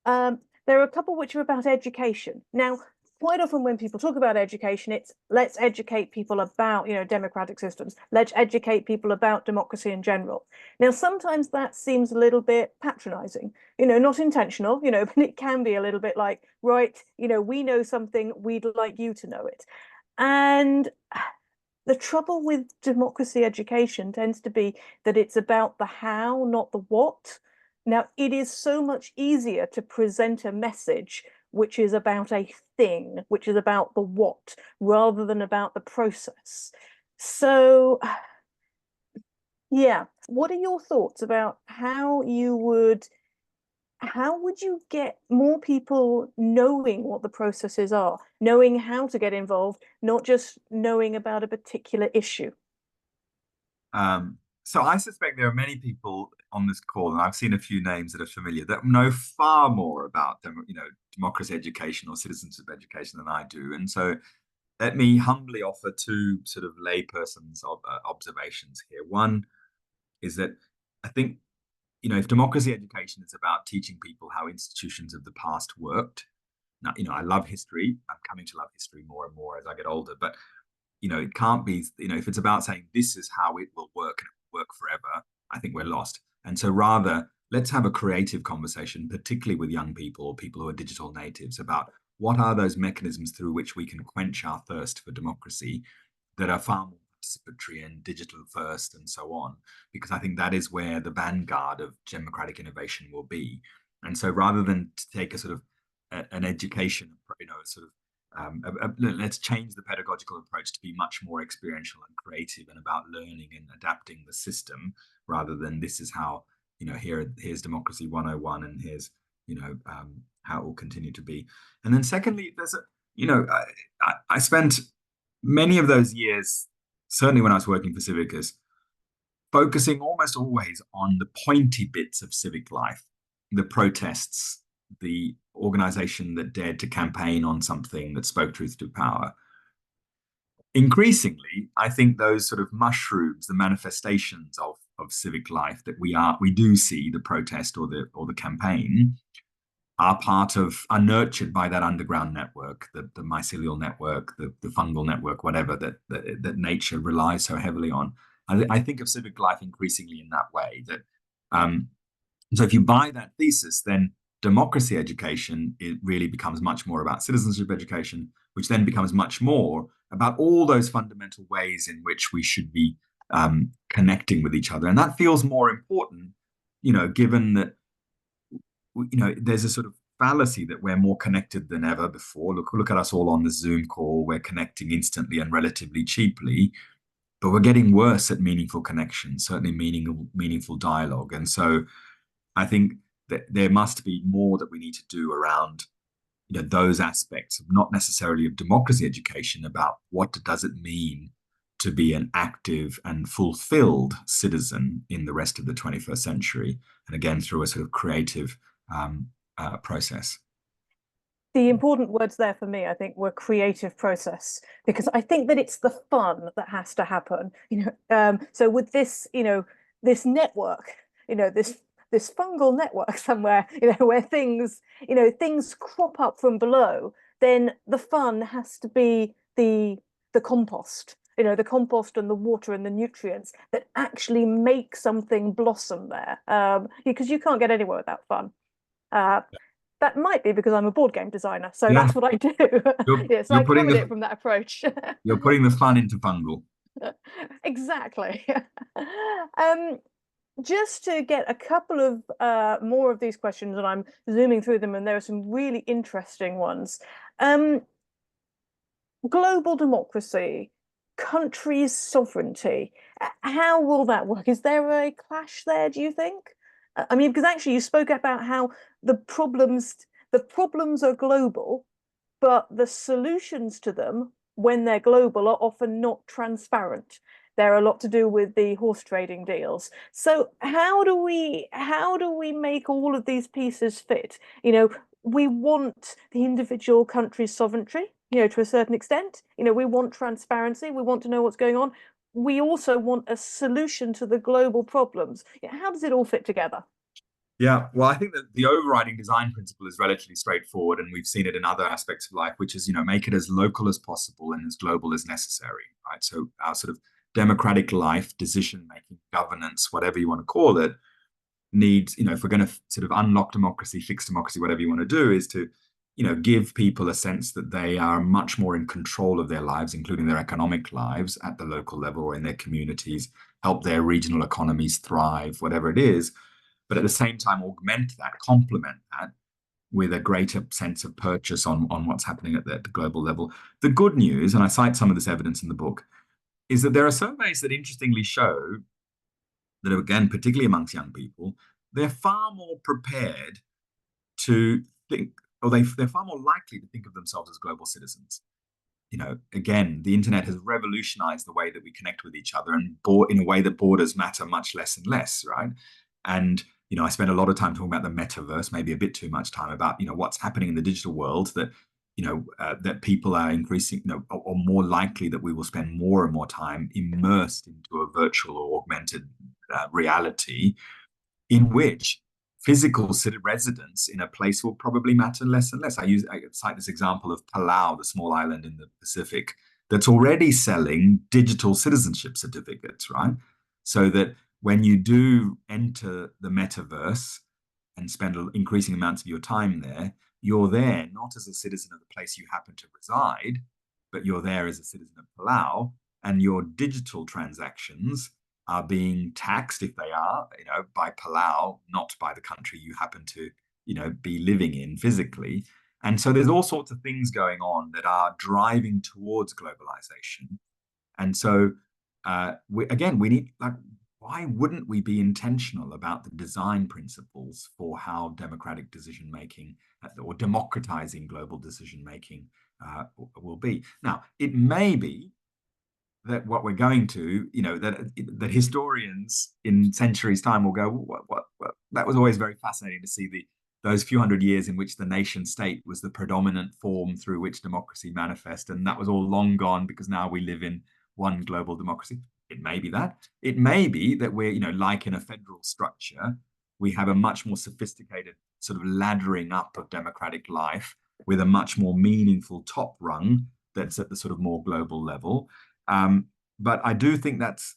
there are a couple which are about education. Now, quite often when people talk about education, it's let's educate people about, democratic systems. Let's educate people about democracy in general. Now, sometimes that seems a little bit patronizing, not intentional, but it can be a little bit like, right, we know something, we'd like you to know it. And the trouble with democracy education tends to be that it's about the how, not the what. Now, it is so much easier to present a message which is about a thing, which is about the what, rather than about the process. So, yeah, what are your thoughts about how would you get more people knowing what the processes are, knowing how to get involved, not just knowing about a particular issue? So I suspect there are many people on this call, and I've seen a few names that are familiar, that know far more about democracy education or citizenship education than I do. And so let me humbly offer two sort of layperson's observations here. One is that I think, if democracy education is about teaching people how institutions of the past worked, now, I love history. I'm coming to love history more and more as I get older, but it can't be, if it's about saying this is how it will work and it will work forever, I think we're lost. And so rather, let's have a creative conversation, particularly with young people or people who are digital natives, about what are those mechanisms through which we can quench our thirst for democracy that are far more participatory and digital first and so on, because I think that is where the vanguard of democratic innovation will be. And so rather than to take a sort of an education, sort of let's change the pedagogical approach to be much more experiential and creative and about learning and adapting the system, rather than this is how, here's democracy 101 and here's, how it will continue to be. And then secondly, there's I spent many of those years, certainly when I was working for Civicus, focusing almost always on the pointy bits of civic life, the protests, the organization that dared to campaign on something that spoke truth to power. Increasingly, I think those sort of mushrooms, the manifestations of civic life that we do see, the protest or the campaign, are nurtured by that underground network, the mycelial network, the fungal network, whatever that nature relies so heavily on. I think of civic life increasingly in that way. So if you buy that thesis, then democracy education, it really becomes much more about citizenship education, which then becomes much more about all those fundamental ways in which we should be connecting with each other. And that feels more important, given that, there's a sort of fallacy that we're more connected than ever before. Look at us all on the Zoom call. We're connecting instantly and relatively cheaply, but we're getting worse at meaningful connection, certainly meaningful dialogue. And so I think that there must be more that we need to do around, those aspects of not necessarily of democracy education, about what does it mean to be an active and fulfilled citizen in the rest of the 21st century, and again through a sort of creative process. The important words there for me, I think, were creative process, because I think that it's the fun that has to happen. So with this, this network, this fungal network somewhere, where things crop up from below, then the fun has to be the compost, the compost and the water and the nutrients that actually make something blossom there, because you can't get anywhere without fun. That might be because I'm a board game designer, so that's what I do. So I come at it from that approach. You're putting the fun into fungal. Exactly. Just to get a couple of more of these questions, and I'm zooming through them, and there are some really interesting ones. Global democracy, countries' sovereignty. How will that work? Is there a clash there, do you think? I mean, because actually you spoke about how the problems are global, but the solutions to them when they're global, are often not transparent. They're a lot to do with the horse trading deals. So how do we make all of these pieces fit? We want the individual country's sovereignty, to a certain extent. We want transparency. We want to know what's going on. We also want a solution to the global problems. How does it all fit together? Yeah, well, I think that the overriding design principle is relatively straightforward, and we've seen it in other aspects of life, which is, make it as local as possible and as global as necessary, right? So our sort of democratic life, decision-making, governance, whatever you want to call it, needs, if we're going to sort of unlock democracy, fix democracy, whatever you want to do, is to, give people a sense that they are much more in control of their lives, including their economic lives at the local level or in their communities, help their regional economies thrive, whatever it is. But at the same time, augment that, complement that with a greater sense of purchase on what's happening at the global level. The good news, and I cite some of this evidence in the book, is that there are surveys that interestingly show that, again, particularly amongst young people, they're far more prepared to think, or they're far more likely to think of themselves as global citizens. Again, the internet has revolutionized the way that we connect with each other, and in a way that borders matter much less and less, right? And I spend a lot of time talking about the metaverse, maybe a bit too much time about what's happening in the digital world, that that people are increasing, or more likely that we will spend more and more time immersed into a virtual or augmented reality, in which physical residence in a place will probably matter less and less. I cite this example of Palau, the small island in the Pacific, that's already selling digital citizenship certificates, right? So that when you do enter the metaverse and spend increasing amounts of your time there, you're there not as a citizen of the place you happen to reside, but you're there as a citizen of Palau, and your digital transactions are being taxed, if they are, by Palau, not by the country you happen to, be living in physically. And so there's all sorts of things going on that are driving towards globalization. And so, we need, why wouldn't we be intentional about the design principles for how democratic decision-making or democratizing global decision-making will be? Now, it may be that what we're going to, that historians in centuries' time will go, what, that was always very fascinating to see those few hundred years in which the nation state was the predominant form through which democracy manifests, and that was all long gone because now we live in one global democracy. It may be that. It may be that we're, like in a federal structure, we have a much more sophisticated sort of laddering up of democratic life with a much more meaningful top rung that's at the sort of more global level. But I do think that's,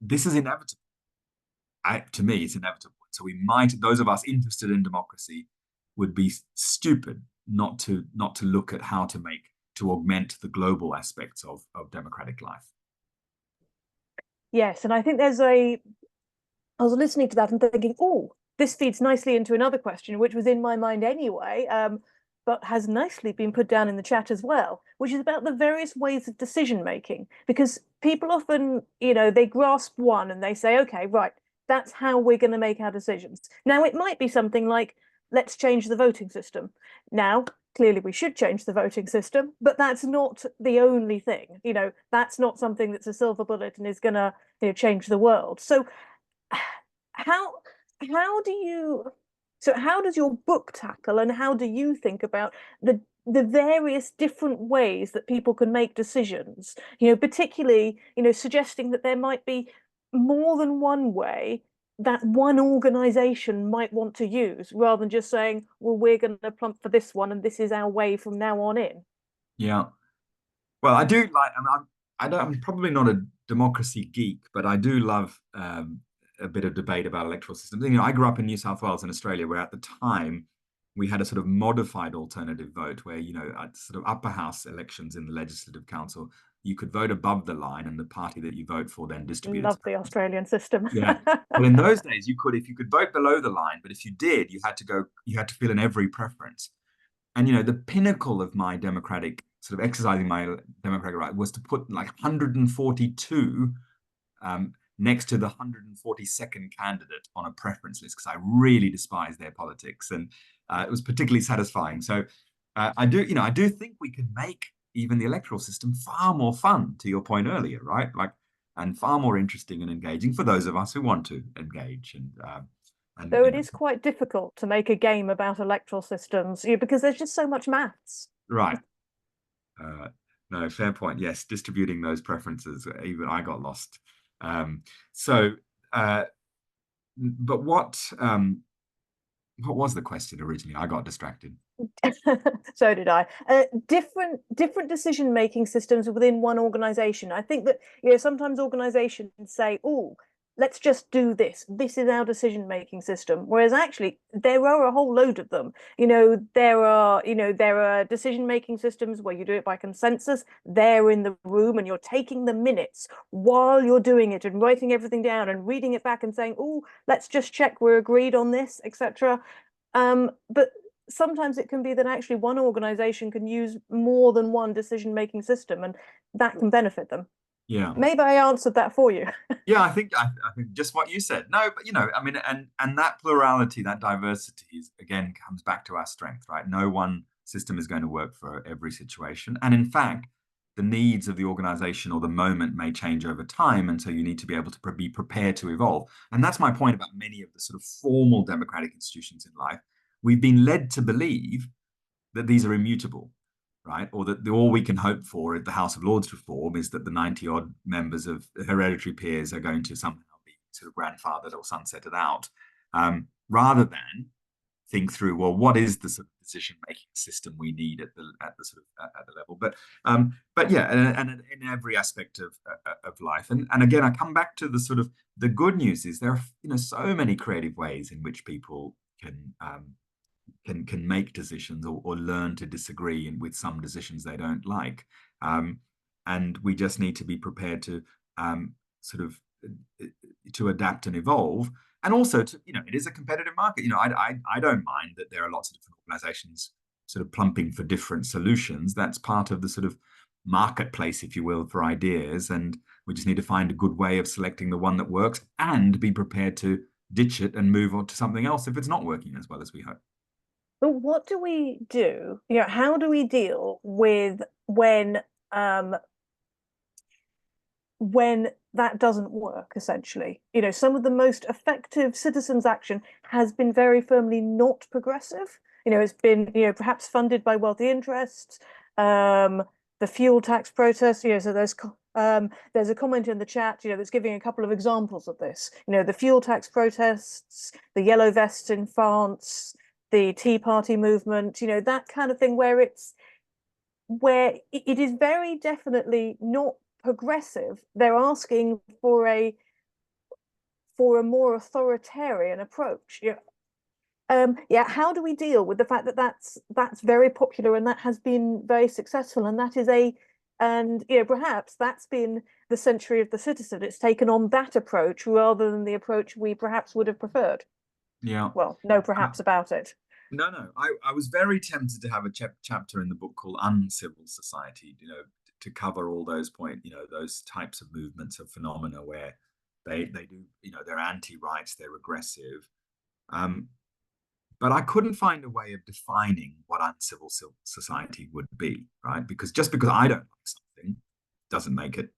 this is inevitable. To me, it's inevitable. So those of us interested in democracy would be stupid not to look at how to augment the global aspects of democratic life. Yes, and I think I was listening to that and thinking, oh, this feeds nicely into another question, which was in my mind anyway, but has nicely been put down in the chat as well, which is about the various ways of decision making. Because people often, they grasp one and they say, okay, right, that's how we're going to make our decisions. Now, it might be something like, let's change the voting system. Now, clearly we should change the voting system, but that's not the only thing. That's not something that's a silver bullet and is going to change the world. So how does your book tackle, and how do you think about the various different ways that people can make decisions, particularly suggesting that there might be more than one way that one organization might want to use, rather than just saying, well, we're going to plump for this one and this is our way from now on in? Yeah, well, I do like, I'm probably not a democracy geek, but I do love a bit of debate about electoral systems. I grew up in New South Wales in Australia, where at the time we had a sort of modified alternative vote where, at sort of upper house elections in the Legislative Council, you could vote above the line and the party that you vote for then distributed. Love the Australian system. Yeah. Well, in those days, if you could vote below the line, but if you did, you had to fill in every preference. And, the pinnacle of my sort of exercising my democratic right was to put like 142 next to the 142nd candidate on a preference list, because I really despise their politics, and it was particularly satisfying. So I do think we can make even the electoral system far more fun, to your point earlier, right? Like, and far more interesting and engaging for those of us who want to engage. And Though it is quite difficult to make a game about electoral systems, because there's just so much maths. right. No, fair point. Yes, distributing those preferences, even I got lost. So, but what was the question originally? I got distracted. So did I. Different decision making systems within one organization. I think that sometimes organizations say, "Oh, let's just do this. This is our decision making system." Whereas actually, there are a whole load of them. There are decision making systems where you do it by consensus. They're in the room, and you're taking the minutes while you're doing it and writing everything down and reading it back and saying, "Oh, let's just check we're agreed on this," etc. But sometimes it can be that actually one organization can use more than one decision-making system, and that can benefit them. Yeah. Maybe I answered that for you. Yeah, I think just what you said. No, but I mean, and that plurality, that diversity is, again, comes back to our strength, right? No one system is going to work for every situation. And in fact, the needs of the organization or the moment may change over time. And so you need to be able to be prepared to evolve. And that's my point about many of the sort of formal democratic institutions in life. We've been led to believe that these are immutable, right? Or that all we can hope for at the House of Lords reform is that the 90-odd members of hereditary peers are going to somehow be sort of grandfathered or sunsetted out, rather than think through, well, what is the sort of decision-making system we need at the level? But yeah, and in every aspect of life. And again, I come back to the sort of the good news is there are so many creative ways in which people can make decisions or learn to disagree with some decisions they don't like. And we just need to be prepared to sort of to adapt and evolve. And also, it is a competitive market. I don't mind that there are lots of different organizations sort of plumping for different solutions. That's part of the sort of marketplace, if you will, for ideas. And we just need to find a good way of selecting the one that works and be prepared to ditch it and move on to something else if it's not working as well as we hope. But what do we do? How do we deal with when that doesn't work, essentially? Some of the most effective citizens' action has been very firmly not progressive. It's been, perhaps funded by wealthy interests. The fuel tax protest, so there's a comment in the chat, that's giving a couple of examples of this. The fuel tax protests, the yellow vests in France, the Tea Party movement, that kind of thing, where it is very definitely not progressive. They're asking for a more authoritarian approach. How do we deal with the fact that that's very popular and that has been very successful, and that is perhaps that's been the century of the citizen. It's taken on that approach rather than the approach we perhaps would have preferred. Yeah. Well, no perhaps about it. No. I was very tempted to have a chapter in the book called Uncivil Society, to cover all those those types of movements of phenomena where they do, they're anti-rights, they're regressive. But I couldn't find a way of defining what uncivil society would be, right? Because just because I don't like something doesn't make it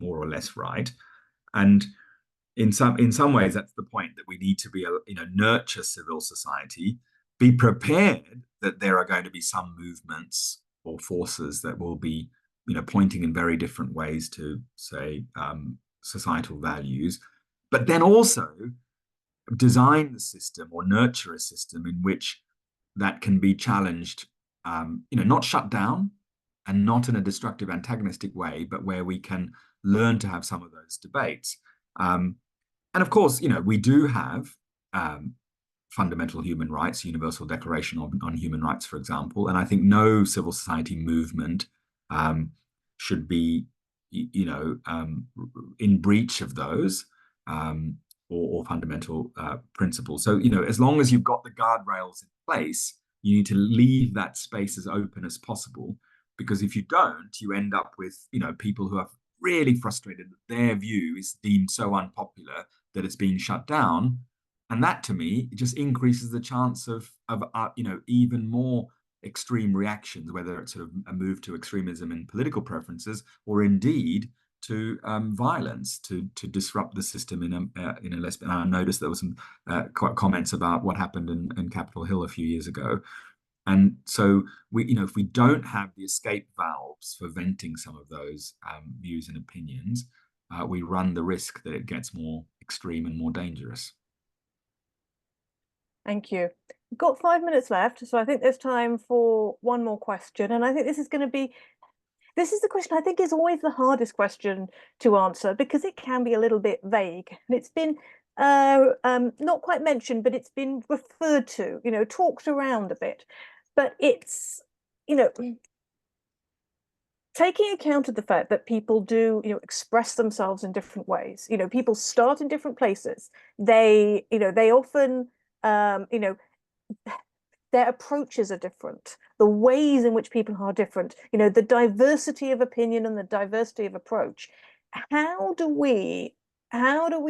more or less right. And in some ways, that's the point, that we need to be nurture civil society, be prepared that there are going to be some movements or forces that will be pointing in very different ways to, say, societal values, but then also design the system or nurture a system in which that can be challenged, not shut down and not in a destructive, antagonistic way, but where we can learn to have some of those debates. And of course, we do have fundamental human rights, Universal Declaration on Human Rights, for example, and I think no civil society movement should be, in breach of those or fundamental principles. So, as long as you've got the guardrails in place, you need to leave that space as open as possible, because if you don't, you end up with, people who are really frustrated that their view is deemed so unpopular that it's being shut down. And that, to me, just increases the chance of even more extreme reactions, whether it's sort of a move to extremism in political preferences, or indeed to violence to disrupt the system in a less. I noticed there was some comments about what happened in Capitol Hill a few years ago. And so if we don't have the escape valves for venting some of those views and opinions, we run the risk that it gets more extreme and more dangerous. Thank you. We've got 5 minutes left, so I think there's time for one more question. And I think this is the question I think is always the hardest question to answer, because it can be a little bit vague. And it's been not quite mentioned, but it's been referred to, talked around a bit. But it's, taking account of the fact that people do, express themselves in different ways. People start in different places. They often, their approaches are different. The ways in which people are different. The diversity of opinion and the diversity of approach. How do we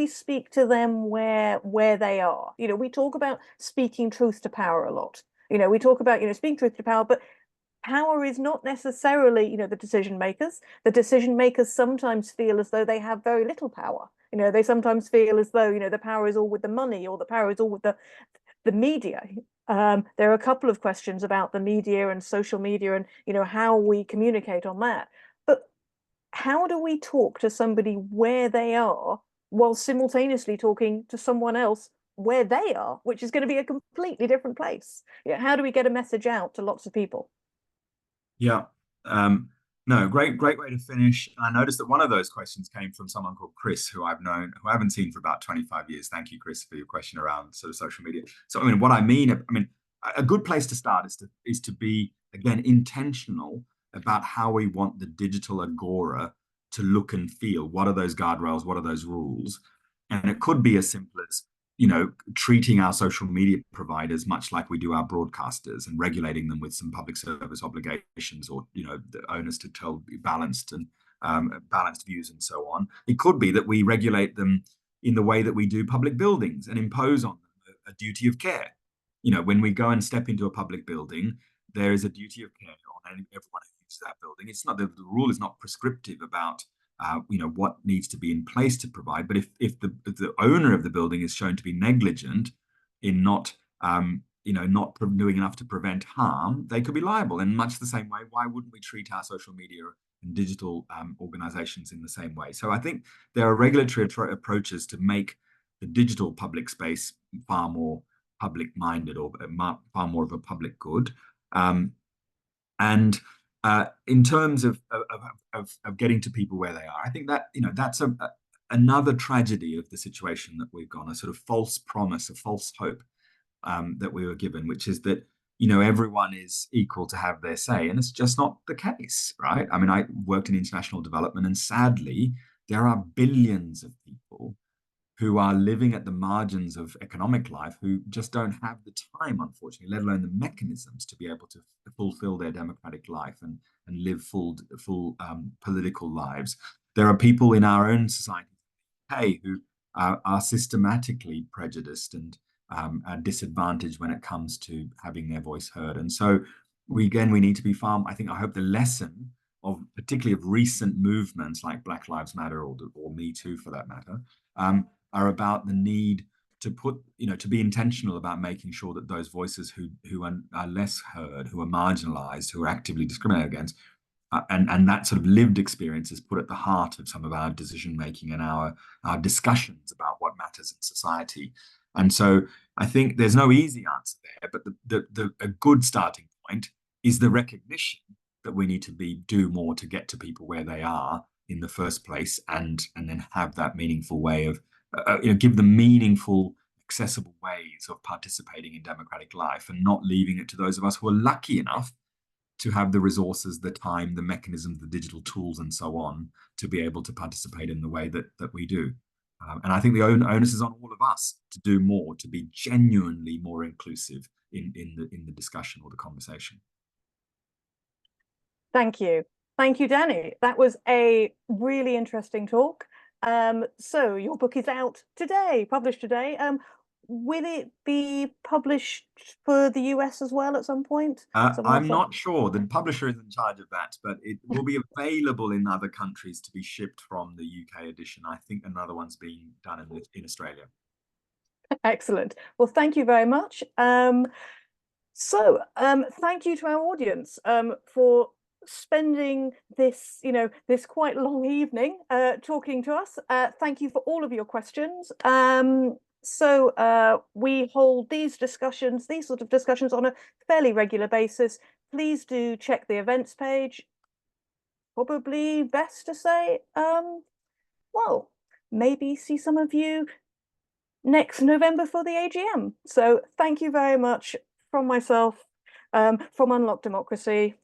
speak to them where they are? We talk about speaking truth to power a lot. We talk about speaking truth to power, but power is not necessarily, the decision makers. The decision makers sometimes feel as though they have very little power. They sometimes feel as though, the power is all with the money, or the power is all with the media. There are a couple of questions about the media and social media and, how we communicate on that. But how do we talk to somebody where they are while simultaneously talking to someone else where they are, which is going to be a completely different place? How do we get a message out to lots of people? Yeah. No, great way to finish. I noticed that one of those questions came from someone called Chris, who I haven't seen for about 25 years. Thank you, Chris, for your question around sort of social media. So, what I mean, a good place to start is to be, again, intentional about how we want the digital agora to look and feel. What are those guardrails? What are those rules? And it could be as simple as, treating our social media providers much like we do our broadcasters, and regulating them with some public service obligations, or the onus to tell balanced and balanced views and so on. It could be that we regulate them in the way that we do public buildings and impose on them a duty of care. When we go and step into a public building, there is a duty of care on everyone who uses that building. It's not the rule is not prescriptive about what needs to be in place to provide. But if the owner of the building is shown to be negligent in not doing enough to prevent harm, they could be liable. In much the same way, why wouldn't we treat our social media and digital organizations in the same way? So I think there are regulatory approaches to make the digital public space far more public-minded, or far more of a public good. In terms of getting to people where they are, I think that that's another tragedy of the situation that we've gone, a sort of false promise, a false hope that we were given, which is that everyone is equal to have their say, and it's just not the case, right? I worked in international development, and sadly, there are billions of people who are living at the margins of economic life, who just don't have the time, unfortunately, let alone the mechanisms to be able to fulfill their democratic life and live full political lives. There are people in our own society who are systematically prejudiced and are disadvantaged when it comes to having their voice heard. And so we need to be I hope the lesson of, particularly of recent movements like Black Lives Matter or Me Too for that matter, are about the need to to be intentional about making sure that those voices who are less heard, who are marginalized, who are actively discriminated against, and that sort of lived experience is put at the heart of some of our decision making and our discussions about what matters in society. And so I think there's no easy answer there, but a good starting point is the recognition that we need to do more to get to people where they are in the first place, and then have that meaningful way of give them meaningful, accessible ways of participating in democratic life, and not leaving it to those of us who are lucky enough to have the resources, the time, the mechanisms, the digital tools, and so on, to be able to participate in the way that we do. And I think the onus is on all of us to do more, to be genuinely more inclusive in the discussion or the conversation. Thank you. Thank you, Danny. That was a really interesting talk. So your book is out today, published today. will it be published for the US as well at some point? I'm not sure. The publisher is in charge of that, but it will be available in other countries to be shipped from the UK edition. I think another one's being done in Australia. Excellent. Well, thank you very much. Thank you to our audience for spending this, this quite long evening talking to us. Thank you for all of your questions. We hold these sort of discussions on a fairly regular basis. Please do check the events page. Probably best to say, well, maybe see some of you next November for the AGM. So thank you very much from myself, from Unlock Democracy.